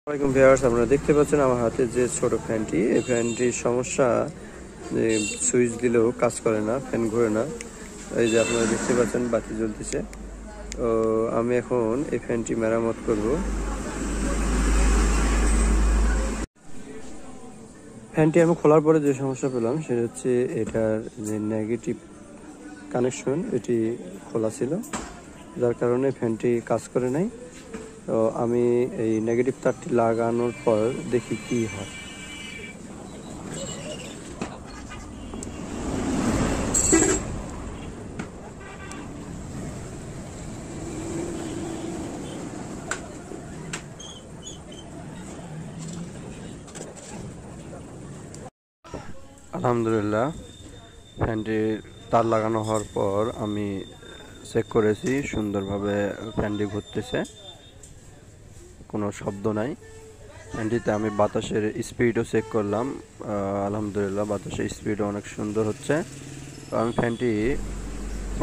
আসসালামাইকুম ভিউয়ার্স, আপনারা দেখতে পাচ্ছেন আমার হাতে যে ছোট ফ্যানটি, এই ফ্যানটির সমস্যা যে সুইচ দিলেও কাজ করে না, ফ্যান ঘুরে না। এই যে আপনারা দেখতে পাচ্ছেন বাতি জ্বলতেছে। তো আমি এখন এই ফ্যানটি মেরামত করব। ফ্যানটি আমি খোলার পরে যে সমস্যা পেলাম সেটা হচ্ছে এটার যে নেগেটিভ কানেকশন এটি খোলা ছিল, যার কারণে ফ্যানটি কাজ করে নাই। তো আমি এই নেগেটিভ তারটি লাগানোর পর দেখি কি হয়। আলহামদুলিল্লাহ, ফ্যানটির তার লাগানো হওয়ার পর আমি চেক করেছি, সুন্দরভাবে ফ্যানটি ঘুরতেছে, কোনো শব্দ নাই। ফ্যানটিতে আমি বাতাসের স্পিডও চেক করলাম, আলহামদুলিল্লাহ বাতাসের স্পিডও অনেক সুন্দর হচ্ছে। তো আমি ফ্যানটি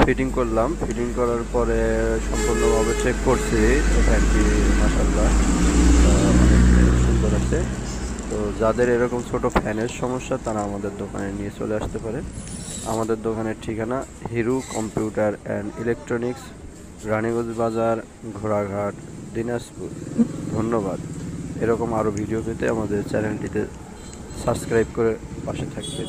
ফিটিং করলাম, ফিটিং করার পরে সম্পূর্ণভাবে চেক করছি, তো ফ্যানটি মাশাআল্লাহ অনেক সুন্দর আছে। তো যাদের এরকম ছোট ফ্যানের সমস্যা তারা আমাদের দোকানে নিয়ে চলে আসতে পারে। আমাদের দোকানের ঠিকানা Hiru computer and electronics, Raniganj Bazar, ঘোড়াঘাট, দিনাজপুর। ধন্যবাদ। এরকম আরও ভিডিও পেতে আমাদের চ্যানেলটিতে সাবস্ক্রাইব করে পাশে থাকবেন।